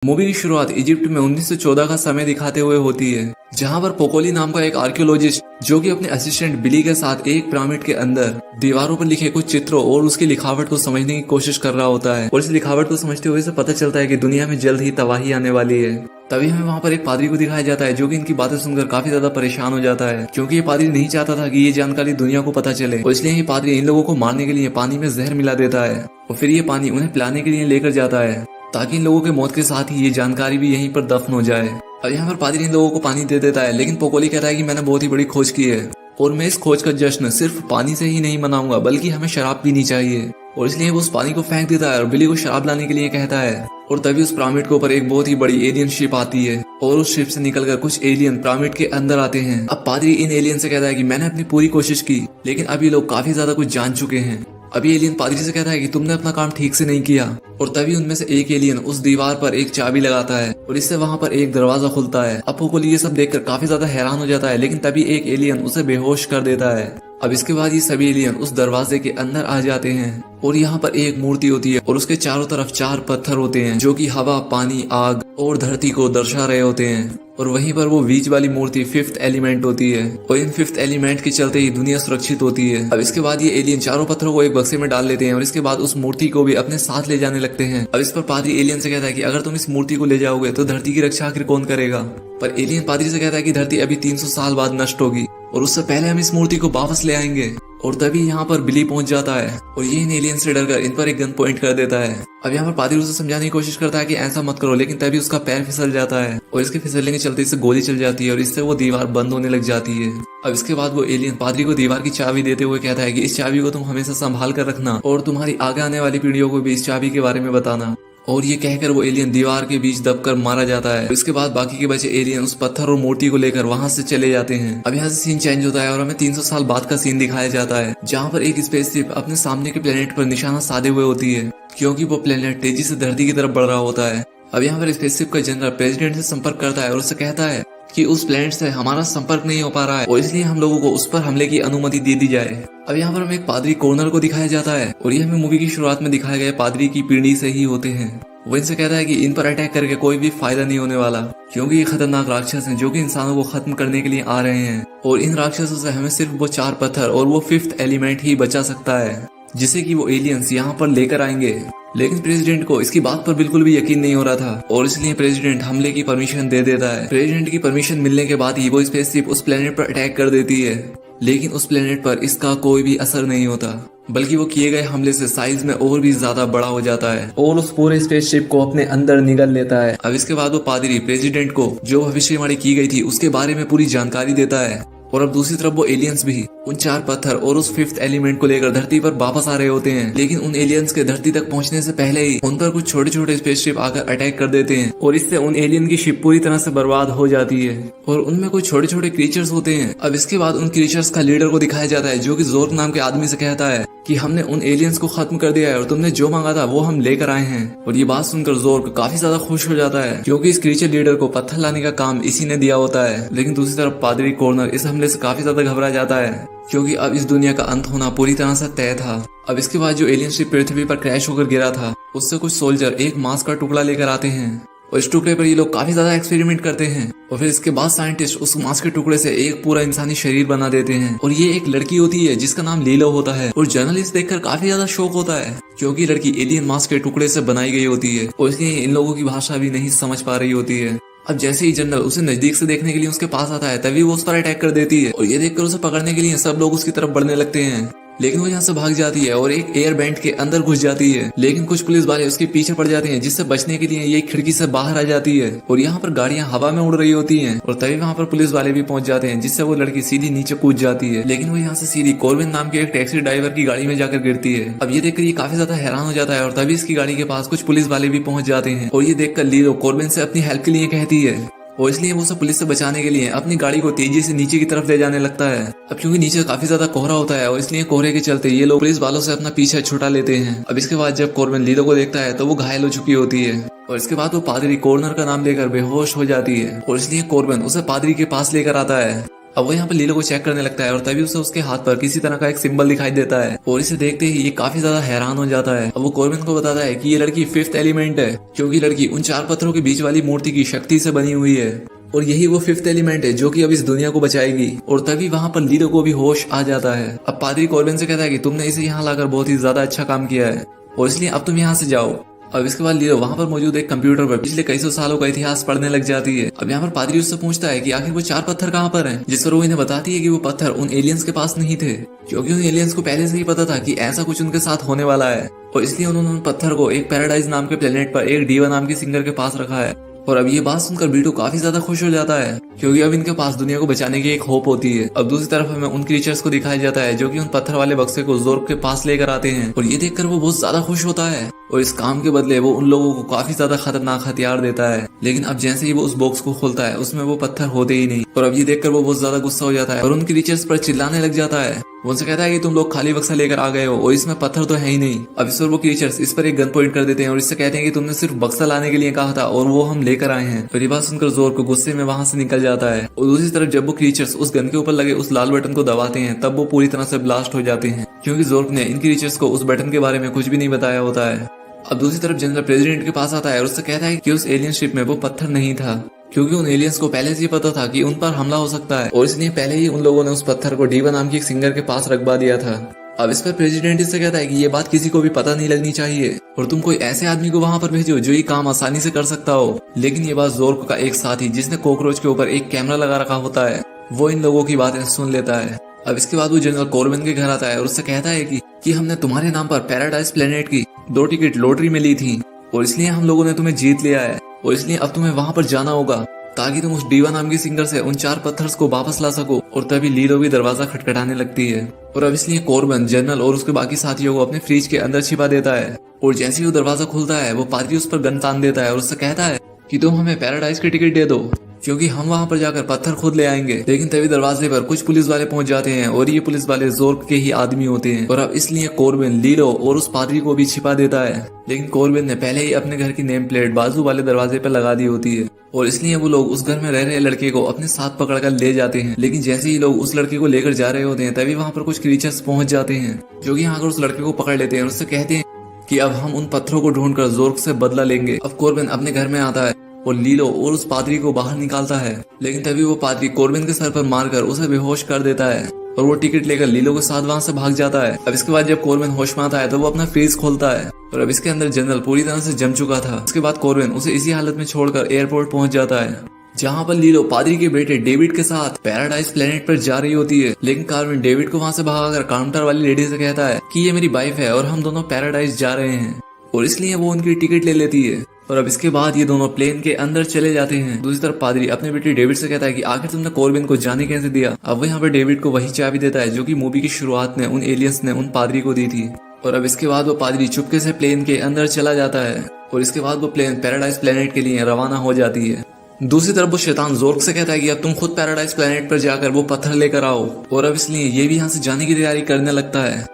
Movie की शुरुआत Egypt में 1914 का समय दिखाते हुए होती है, जहां पर पोकोली नाम का एक आर्कियोलॉजिस्ट जो कि अपने असिस्टेंट बिली के साथ एक पिरामिड के अंदर दीवारों पर लिखे कुछ चित्रों और उसकी लिखावट को समझने की कोशिश कर रहा होता है। और इस लिखावट को समझते हुए से पता चलता है कि दुनिया में जल्द ही तबाही आने वाली है। तभी हमें वहाँ पर एक पादरी को दिखाया जाता है जो कि इनकी बातें सुनकर काफी ज्यादा परेशान हो जाता है, क्योंकि ये पादरी नहीं चाहता था कि ये जानकारी दुनिया को पता चले। और इसलिए ये पादरी इन लोगों को मारने के लिए पानी में जहर मिला देता है और फिर ये पानी उन्हें पिलाने के लिए लेकर जाता है, ताकि इन लोगों के मौत के साथ ही ये जानकारी भी यहीं पर दफन हो जाए। अब यहाँ पर पादरी इन लोगों को पानी दे देता है, लेकिन पोकोली कहता है कि मैंने बहुत ही बड़ी खोज की है और मैं इस खोज का जश्न सिर्फ पानी से ही नहीं मनाऊंगा, बल्कि हमें शराब पीनी चाहिए। और इसलिए वो उस पानी को फेंक देता है और बिली को शराब लाने के लिए कहता है। और तभी उस पिरामिड के ऊपर एक बहुत ही बड़ी एलियन शिप आती है और उस शिप से निकलकर कुछ एलियन पिरामिड के अंदर आते हैं। अब पादरी इन एलियन से कहता है कि मैंने अपनी पूरी कोशिश की, लेकिन अब ये लोग काफी ज्यादा कुछ जान चुके हैं। अभी एलियन पादरी से कहता है कि तुमने अपना काम ठीक से नहीं किया। और तभी उनमें से एक एलियन उस दीवार पर एक चाबी लगाता है और इससे वहां पर एक दरवाजा खुलता है। अब पोकोली ये सब देखकर काफी ज्यादा हैरान हो जाता है, लेकिन तभी एक एलियन उसे बेहोश कर देता है। अब इसके बाद ये सभी एलियन उस दरवाजे के अंदर आ जाते हैं और यहाँ पर एक मूर्ति होती है और उसके चारों तरफ 4 पत्थर होते हैं जो कि हवा, पानी, आग और धरती को दर्शा रहे होते हैं। और वहीं पर वो बीच वाली मूर्ति 5th एलिमेंट होती है और इन 5th एलिमेंट के चलते ही दुनिया सुरक्षित होती है। अब इसके बाद ये एलियन चारों पत्थरों को एक बक्से में डाल लेते हैं और इसके बाद उस मूर्ति को भी अपने साथ ले जाने लगते हैं। अब इस पर पादरी एलियन से कहता है कि अगर तुम इस मूर्ति को ले जाओगे तो धरती की रक्षा आखिर कौन करेगा। पर एलियन पादरी से कहता है कि धरती अभी 300 साल बाद नष्ट होगी और उससे पहले हम इस मूर्ति को वापस ले आएंगे। और तभी यहाँ पर बिली पहुंच जाता है और ये इन एलियन से डरकर इन पर एक गन पॉइंट कर देता है। अब यहाँ पर पादरी उसे समझाने की कोशिश करता है कि ऐसा मत करो, लेकिन तभी उसका पैर फिसल जाता है और इसके फिसलने के चलते इससे गोली चल जाती है और इससे वो दीवार बंद होने लग जाती है। अब इसके बाद वो एलियन पादरी को दीवार की चाबी देते हुए कहता है कि इस चाबी को तुम हमेशा संभाल कर रखना और तुम्हारी आगे आने वाली पीढ़ियों को भी इस चाबी के बारे में बताना। और ये कहकर वो एलियन दीवार के बीच दबकर मारा जाता है। इसके बाद बाकी के बचे एलियन उस पत्थर और मूर्ति को लेकर वहां से चले जाते हैं। अब यहाँ से सीन चेंज होता है और हमें 300 साल बाद का सीन दिखाया जाता है, जहाँ पर एक स्पेसशिप अपने सामने के प्लेनेट पर निशाना साधे हुए होती है, क्योंकि वो प्लेनेट तेजी से धरती की तरफ बढ़ रहा होता है। अब यहाँ पर स्पेसशिप का जनरल प्रेसिडेंट से संपर्क करता है और उससे कहता है कि उस प्लेनेट से हमारा संपर्क नहीं हो पा रहा है और इसलिए हम लोगों को उस पर हमले की अनुमति दे दी जाए। अब यहाँ पर हमें एक पादरी कॉर्नर को दिखाया जाता है और ये हमें मूवी की शुरुआत में दिखाए गए पादरी की पीढ़ी से ही होते हैं। वो इनसे कहता है कि इन पर अटैक करके कोई भी फायदा नहीं होने वाला, क्योंकि ये खतरनाक राक्षस हैं जो कि इंसानों को खत्म करने के लिए आ रहे हैं और इन राक्षसों से हमें सिर्फ वो 4 पत्थर और वो 5th एलिमेंट ही बचा सकता है, जिसे कि वो एलियंस यहाँ पर लेकर आएंगे। लेकिन प्रेसिडेंट को इसकी बात पर बिल्कुल भी यकीन नहीं हो रहा था और इसलिए प्रेसिडेंट हमले की परमिशन दे देता है। प्रेसिडेंट की परमिशन मिलने के बाद ही वो स्पेसशिप उस प्लेनेट पर अटैक कर देती है, लेकिन उस प्लेनेट पर इसका कोई भी असर नहीं होता, बल्कि वो किए गए हमले से साइज में और भी ज्यादा बड़ा हो जाता है और उस पूरे स्पेसशिप को अपने अंदर निगल लेता है। अब इसके बाद वो पादरी प्रेसिडेंट को जो भविष्यवाणी की गई थी उसके बारे में पूरी जानकारी देता है। और अब दूसरी तरफ वो एलियंस भी उन 4 पत्थर और उस 5th एलिमेंट को लेकर धरती पर वापस आ रहे होते हैं, लेकिन उन एलियंस के धरती तक पहुंचने से पहले ही उन पर कुछ छोटे छोटे स्पेसशिप आकर अटैक कर देते हैं और इससे उन एलियन की शिप पूरी तरह से बर्बाद हो जाती है और उनमें कुछ छोटे छोटे क्रीचर्स होते हैं। अब इसके बाद उन क्रीचर्स का लीडर को दिखाया जाता है जो कि जोर्क नाम के आदमी से कहता है कि हमने उन एलियंस को खत्म कर दिया है और तुमने जो मांगा था वो हम लेकर आए हैं। और ये बात सुनकर जोर्क काफी ज्यादा खुश हो जाता है, क्योंकि इस क्रीचर लीडर को पत्थर लाने का काम इसी ने दिया होता है। लेकिन दूसरी तरफ पादरी कॉर्नर इस हमले से काफी ज्यादा घबरा जाता है, क्योंकि अब इस दुनिया का अंत होना पूरी तरह से तय था। अब इसके बाद जो एलियन शिप पृथ्वी पर क्रैश होकर गिरा था उससे कुछ सोल्जर एक मांस का टुकड़ा लेकर आते हैं और इस टुकड़े पर ये लोग काफी ज्यादा एक्सपेरिमेंट करते हैं और फिर इसके बाद साइंटिस्ट उस मांस के टुकड़े से एक पूरा इंसानी शरीर बना देते हैं। और ये एक लड़की होती है जिसका नाम लीलो होता है और जर्नलिस्ट देखकर काफी ज्यादा शौक होता है, क्योंकि लड़की एलियन मांस के टुकड़े से बनाई गई होती है और इसलिए इन लोगों की भाषा भी नहीं समझ पा रही होती है। अब जैसे ही जनरल उसे नजदीक से देखने के लिए उसके पास आता है, तभी वो उस पर अटैक कर देती है और ये देखकर उसे पकड़ने के लिए सब लोग उसकी तरफ बढ़ने लगते हैं, लेकिन वो यहाँ से भाग जाती है और एक एयर बैंड के अंदर घुस जाती है। लेकिन कुछ पुलिस वाले उसके पीछे पड़ जाते हैं, जिससे बचने के लिए ये खिड़की से बाहर आ जाती है और यहाँ पर गाड़ियां हवा में उड़ रही होती हैं और तभी वहाँ पर पुलिस वाले भी पहुंच जाते हैं, जिससे वो लड़की सीधी नीचे कूद जाती है। लेकिन वो यहाँ से सीधी कॉर्बिन नाम के एक टैक्सी ड्राइवर की गाड़ी में जाकर गिरती है। अब ये देखकर ये काफी ज्यादा हैरान हो जाता है और तभी इसकी गाड़ी के पास कुछ पुलिस वाले भी पहुंच जाते हैं और ये देखकर लीलो कॉर्बिन से अपनी हेल्प के लिए कहती है और इसलिए वो सब पुलिस से बचाने के लिए अपनी गाड़ी को तेजी से नीचे की तरफ ले जाने लगता है। अब क्योंकि नीचे काफी ज्यादा कोहरा होता है और इसलिए कोहरे के चलते ये लोग पुलिस वालों से अपना पीछा छुड़ा लेते हैं। अब इसके बाद जब कॉर्बिन लीलो को देखता है तो वो घायल हो चुकी होती है और इसके बाद वो पादरी कॉर्नर का नाम लेकर बेहोश हो जाती है और इसलिए कॉर्बिन उसे पादरी के पास लेकर आता है अब वो यहाँ पर लीलो को चेक करने लगता है और तभी उसे उसके हाथ पर किसी तरह का एक सिंबल दिखाई देता है और इसे देखते ही ये काफी ज्यादा हैरान हो जाता है। अब वो कॉर्बिन को बताता है कि ये लड़की 5th एलिमेंट है, क्योंकि लड़की उन 4 पत्थरों के बीच वाली मूर्ति की शक्ति से बनी हुई है और यही वो 5th एलिमेंट है जो कि अब इस दुनिया को बचाएगी। और तभी वहां पर लीलो को भी होश आ जाता है। अब पादरी कॉर्बिन से कहता है कि तुमने इसे यहाँ लाकर बहुत ही ज्यादा अच्छा काम किया है और इसलिए अब तुम यहाँ से जाओ। अब इसके बाद लीलो वहां पर मौजूद एक कंप्यूटर पर पिछले कई सौ सालों का इतिहास पढ़ने लग जाती है। अब यहाँ पर पादरी उससे पूछता है कि आखिर वो 4 पत्थर कहाँ पर हैं, जिस पर वो इन्हें बताती है कि वो पत्थर उन एलियंस के पास नहीं थे, क्योंकि उन एलियंस को पहले से ही पता था कि ऐसा कुछ उनके साथ होने वाला है और इसलिए उन्होंने उन पत्थर को एक पैराडाइज नाम के प्लेनेट पर एक डीवा नाम के सिंगर के पास रखा है। और अब ये बात सुनकर बीटू काफी ज्यादा खुश हो जाता है, क्योंकि अब इनके पास दुनिया को बचाने की एक होप होती है। अब दूसरी तरफ हमें उन क्रीचर्स को दिखाया जाता है जो कि उन पत्थर वाले बक्से को जोर्क के पास लेकर आते हैं और ये देखकर वो बहुत ज्यादा खुश होता है और इस काम के बदले वो उन लोगों को काफी ज्यादा खतरनाक हथियार देता है। लेकिन अब जैसे ही वो उस बॉक्स को खोलता है उसमें वो पत्थर होते ही नहीं और अब ये देखकर वो बहुत ज्यादा गुस्सा हो जाता है और उन क्रीचर्स पर चिल्लाने लग जाता है। वो उनसे कहता है कि तुम लोग खाली बक्सा लेकर आ गए हो और इसमें पत्थर तो है ही नहीं। अब इस पर वो क्रीचर्स इस पर एक गन पॉइंट कर देते हैं और इससे कहते हैं कि तुमने सिर्फ बक्सा लाने के लिए कहा था और वो हम लेकर आए हैं। और ये बात सुनकर जोर को गुस्से में वहां से निकल जाता है और दूसरी तरफ जब वो क्रीचर्स उस गन के ऊपर लगे उस लाल बटन को दबाते हैं तब वो पूरी तरह से ब्लास्ट हो जाते हैं, क्योंकि जोर्क ने इन क्रीचर्स को उस बटन के बारे में कुछ भी नहीं बताया होता है। अब दूसरी तरफ जनरल प्रेसिडेंट के पास आता है और उससे कहता है कि उस एलियन शिप में वो पत्थर नहीं था, क्योंकि उन एलियंस को पहले से ही पता था कि उन पर हमला हो सकता है और इसलिए पहले ही उन लोगों ने उस पत्थर को डीवा नाम की एक सिंगर के पास रखवा दिया था। अब इस पर प्रेसिडेंट इससे कहता है कि ये बात किसी को भी पता नहीं लगनी चाहिए और तुम कोई ऐसे आदमी को वहां पर भेजो जो ये काम आसानी से कर सकता हो। लेकिन ये बात जोर्क का एक साथी जिसने कॉकरोच के ऊपर एक कैमरा लगा रखा होता है वो इन लोगों की बातें सुन लेता है। अब इसके बाद वो जनरल कॉर्बिन के घर आता है और उससे कहता है कि हमने तुम्हारे नाम पर पैराडाइज प्लेनेट की 2 टिकट लॉटरी में ली थी और इसलिए हम लोगों ने तुम्हें जीत लिया है और इसलिए अब तुम्हें वहां पर जाना होगा ताकि तुम उस डीवा नाम की सिंगर से उन 4 पत्थर्स को वापस ला सको। और तभी लीलो भी दरवाजा खटखटाने लगती है और अब इसलिए कॉर्बिन जनरल और उसके बाकी साथियों को अपने फ्रिज के अंदर छिपा देता है और जैसे ही वो दरवाजा खुलता है वो पादरी उस पर गन तान देता है और उससे कहता है कि तुम हमें पैराडाइज की टिकट दे दो, क्योंकि हम वहां पर जाकर पत्थर खुद ले आएंगे। लेकिन तभी दरवाजे पर कुछ पुलिस वाले पहुंच जाते हैं और ये पुलिस वाले जोर्क के ही आदमी होते हैं और अब इसलिए कॉर्बिन लीलो और उस पादरी को भी छिपा देता है। लेकिन कॉर्बिन ने पहले ही अपने घर की नेम प्लेट बाजू वाले दरवाजे पर लगा दी होती है और इसलिए वो लोग उस घर में रह रहे लड़के को अपने साथ पकड़कर ले जाते हैं। लेकिन जैसे ही लोग उस लड़के को लेकर जा रहे होते हैं तभी वहां पर कुछ क्रीचर्स पहुंच जाते हैं जो कि यहाँ आकर उस लड़के को पकड़ लेते हैं और उससे कहते हैं कि अब हम उन पत्थरों को ढूंढकर जोर्क से बदला लेंगे। अब कॉर्बिन अपने घर में आता है और लीलो और उस पादरी को बाहर निकालता है, लेकिन तभी वो पादरी कॉर्बिन के सर पर मारकर उसे बेहोश कर देता है और वो टिकट लेकर लीलो के साथ वहां से भाग जाता है। अब इसके बाद जब कॉर्बिन होश में आता है तो वो अपना फ्रीज खोलता है और अब इसके अंदर जनरल पूरी तरह से जम चुका था। इसके बाद कॉर्बिन उसे इसी हालत में छोड़कर एयरपोर्ट पहुंच जाता है, जहाँ पर लीलो पादरी के बेटे डेविड के साथ पैराडाइज प्लेनेट पर जा रही होती है। लेकिन कॉर्बिन डेविड को वहां से भगाकर काउंटर वाली लेडी से कहता है कि ये मेरी वाइफ है और हम दोनों पैराडाइज जा रहे हैं और इसलिए वो उनकी टिकट ले लेती है। और अब इसके बाद ये दोनों प्लेन के अंदर चले जाते हैं। दूसरी तरफ पादरी अपने बेटे डेविड से कहता है कि आखिर तुमने कॉर्बिन को जाने कैसे दिया। अब वो यहाँ पर डेविड को वही चाबी देता है जो कि मूवी की शुरुआत में उन एलियंस ने उन पादरी को दी थी। और अब इसके बाद वो पादरी चुपके से प्लेन के अंदर चला जाता है और इसके बाद वो प्लेन पैराडाइज प्लेनेट के लिए रवाना हो जाती है। दूसरी तरफ वो शैतान जोर्क से कहता है कि अब तुम खुद पैराडाइज प्लेनेट पर जाकर वो पत्थर लेकर आओ और अब इसलिए ये भी यहाँ से जाने की तैयारी करने लगता है।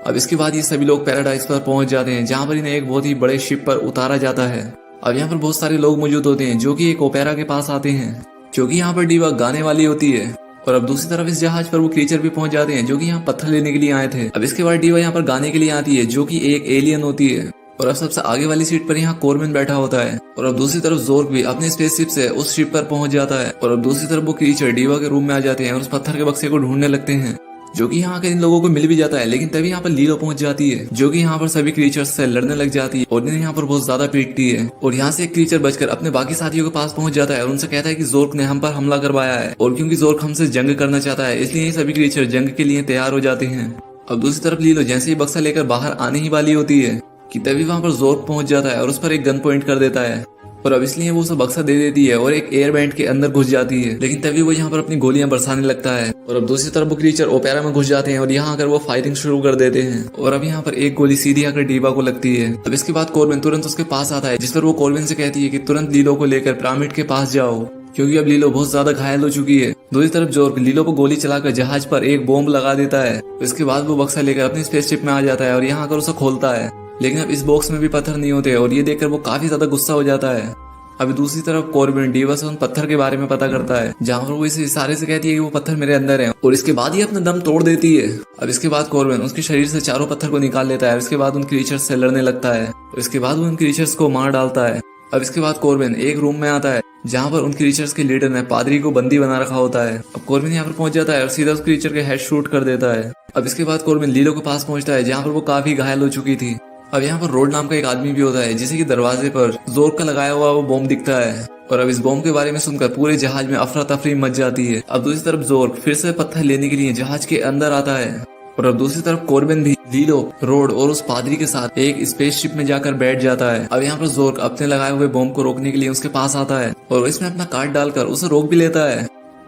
अब इसके बाद ये सभी लोग पैराडाइज पर पहुंच जाते हैं, जहाँ पर इन्हें एक बहुत ही बड़े शिप पर उतारा जाता है। अब यहाँ पर बहुत सारे लोग मौजूद होते हैं जो कि एक ओपेरा के पास आते हैं, क्योंकि यहाँ पर डीवा गाने वाली होती है। और अब दूसरी तरफ इस जहाज पर वो क्रीचर भी पहुंच जाते हैं जो कि यहाँ पत्थर लेने के लिए आए थे। अब इसके बाद डीवा यहाँ पर गाने के लिए आती है जो कि एक एलियन होती है और अब सबसे आगे वाली सीट पर यहाँ कॉर्बिन बैठा होता है। और अब दूसरी तरफ जोर्क भी अपने स्पेसशिप से उस शिप पर पहुंच जाता है और अब दूसरी तरफ वो क्रीचर डीवा के रूम में आ जाते हैं और उस पत्थर के बक्से को ढूंढने लगते हैं, जो कि यहाँ के इन लोगों को मिल भी जाता है। लेकिन तभी यहाँ पर लीलो पहुंच जाती है जो कि यहाँ पर सभी क्रीचर्स से लड़ने लग जाती है और इन्हें यहाँ पर बहुत ज्यादा पीटती है। और यहाँ से एक क्रीचर बचकर अपने बाकी साथियों के पास पहुंच जाता है और उनसे कहता है कि जोर्क ने हम पर हमला करवाया है और क्योंकि जोर्क हमसे जंग करना चाहता है इसलिए ये सभी क्रीचर जंग के लिए तैयार हो जाते हैं। अब दूसरी तरफ लीलो जैसे ही बक्सा लेकर बाहर आने ही वाली होती है कि तभी वहां पर जोर्क पहुंच जाता है और उस पर एक गन पॉइंट कर देता है और अब इसलिए वो उसे बक्सा दे देती है और एक एयर बैंड के अंदर घुस जाती है। लेकिन तभी वो यहाँ पर अपनी गोलियां बरसाने लगता है और अब दूसरी तरफ वो क्रीचर ओपेरा में घुस जाते हैं और यहाँ आकर वो फायरिंग शुरू कर देते हैं और अब यहाँ पर एक गोली सीधी आकर डीवा को लगती है। अब इसके बाद कॉर्बिन तुरंत उसके पास आता है, जिस पर वो कॉर्बिन से कहती है कि तुरंत लीलो को लेकर पिरामिड के पास जाओ, क्योंकि अब लीलो बहुत ज्यादा घायल हो चुकी है। दूसरी तरफ जोर्क लीलो को गोली चलाकर जहाज पर एक बॉम्ब लगा देता है। इसके बाद वो बक्सा लेकर अपनी स्पेसशिप में आ जाता है और यहाँ आकर उसे खोलता है, लेकिन अब इस बॉक्स में भी पत्थर नहीं होते और ये देखकर वो काफी ज्यादा गुस्सा हो जाता है। अभी दूसरी तरफ कॉर्बिन डीवा से उन पत्थर के बारे में पता करता है, जहाँ पर वो इसे इशारे से कहती है कि वो पत्थर मेरे अंदर है, और इसके बाद ही अपना दम तोड़ देती है। अब इसके बाद कॉर्बिन उसके शरीर से चारों पत्थर को निकाल लेता है। इसके बाद उन क्रीचर्स से लड़ने लगता है और इसके बाद वो उन क्रीचर्स को मार डालता है। अब इसके बाद कॉर्बिन एक रूम में आता है जहाँ पर उन क्रीचर्स के लीडर ने पादरी को बंदी बना रखा होता है। अब कॉर्बिन यहाँ पर पहुंच जाता है और सीधा उस क्रीचर के हेड शूट कर देता है। अब इसके बाद कॉर्बिन लीलो के पास पहुंचता है जहाँ पर वो काफी घायल हो चुकी थी। अब यहाँ पर रोड नाम का एक आदमी भी होता है जिसे कि दरवाजे पर जोर का लगाया हुआ वो बॉम्ब दिखता है, और अब इस बॉम्ब के बारे में सुनकर पूरे जहाज में अफरा तफरी मच जाती है। अब दूसरी तरफ जोर्क फिर से पत्थर लेने के लिए जहाज के अंदर आता है, और अब दूसरी तरफ कॉर्बिन भी लीलो, रोड और उस पादरी के साथ एक स्पेसशिप में जाकर बैठ जाता है। अब यहाँ पर जोर्क अपने लगाए हुए बॉम्ब को रोकने के लिए उसके पास आता है और इसमें अपना कार्ड डालकर उसे रोक भी लेता है,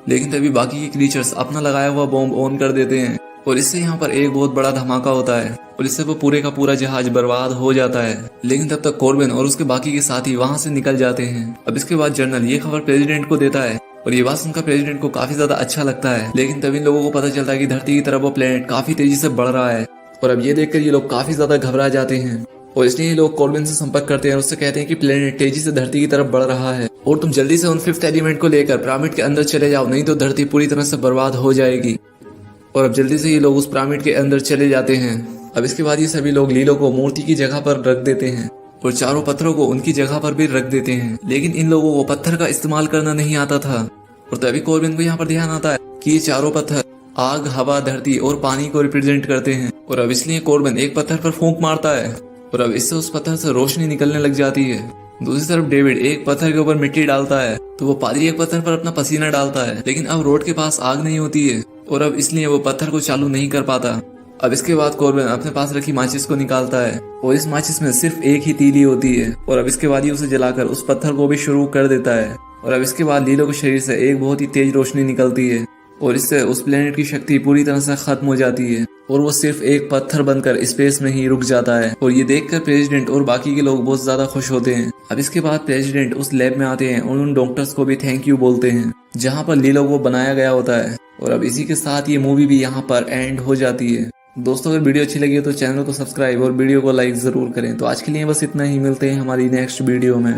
लेकिन तभी बाकी के क्रीचर्स अपना लगाया हुआ बॉम्ब ऑन कर देते हैं और इससे यहाँ पर एक बहुत बड़ा धमाका होता है और इससे वो पूरे का पूरा जहाज बर्बाद हो जाता है। लेकिन तब तक कॉर्बिन और उसके बाकी के साथी वहाँ से निकल जाते हैं। अब इसके बाद जनरल ये खबर प्रेसिडेंट को देता है और ये बात सुनकर प्रेसिडेंट को काफी ज्यादा अच्छा लगता है। लेकिन तभी इन लोगों को पता चलता है कि धरती की तरफ वो प्लेनेट काफी तेजी से बढ़ रहा है, और अब ये देखकर ये लोग काफी ज्यादा घबरा जाते हैं और इसलिए ये लोग कॉर्बिन से संपर्क करते हैं और उससे कहते हैं कि प्लेनेट तेजी से धरती की तरफ बढ़ रहा है और तुम जल्दी से उन 5th एलिमेंट को लेकर पिरामिड के अंदर चले जाओ, नहीं तो धरती पूरी तरह से बर्बाद हो जाएगी। और अब जल्दी से ये लोग उस पिरामिड के अंदर चले जाते हैं। अब इसके बाद ये सभी लोग लीलो को मूर्ति की जगह पर रख देते हैं और चारों पत्थरों को उनकी जगह पर भी रख देते हैं, लेकिन इन लोगों को पत्थर का इस्तेमाल करना नहीं आता था। और तभी कॉर्बिन को यहाँ पर ध्यान आता है कि ये चारों पत्थर आग, हवा, धरती और पानी को रिप्रेजेंट करते हैं, और अब इसलिए कॉर्बिन एक पत्थर पर फूंक मारता है और अब इससे उस पत्थर से रोशनी निकलने लग जाती है। दूसरी तरफ डेविड एक पत्थर के ऊपर मिट्टी डालता है तो वो पादरी एक पत्थर पर अपना पसीना डालता है, लेकिन अब रोड के पास आग नहीं होती है और अब इसलिए वो पत्थर को चालू नहीं कर पाता। अब इसके बाद कॉर्बिन अपने पास रखी माचिस को निकालता है और इस माचिस में सिर्फ एक ही तीली होती है, और अब इसके बाद ही उसे जलाकर उस पत्थर को भी शुरू कर देता है। और अब इसके बाद लीलो के शरीर से एक बहुत ही तेज रोशनी निकलती है और इससे उस प्लेनेट की शक्ति पूरी तरह से खत्म हो जाती है और वो सिर्फ एक पत्थर बनकर स्पेस में ही रुक जाता है। और ये देखकर प्रेसिडेंट और बाकी के लोग बहुत ज्यादा खुश होते हैं। अब इसके बाद प्रेसिडेंट उस लैब में आते हैं और उन डॉक्टर्स को भी थैंक यू बोलते हैं जहाँ पर लीलो को बनाया गया होता है। और अब इसी के साथ ये मूवी भी यहाँ पर एंड हो जाती है। दोस्तों अगर वीडियो अच्छी लगी तो चैनल को सब्सक्राइब और वीडियो को लाइक जरूर करें। तो आज के लिए बस इतना ही, मिलते हैं हमारी नेक्स्ट वीडियो में।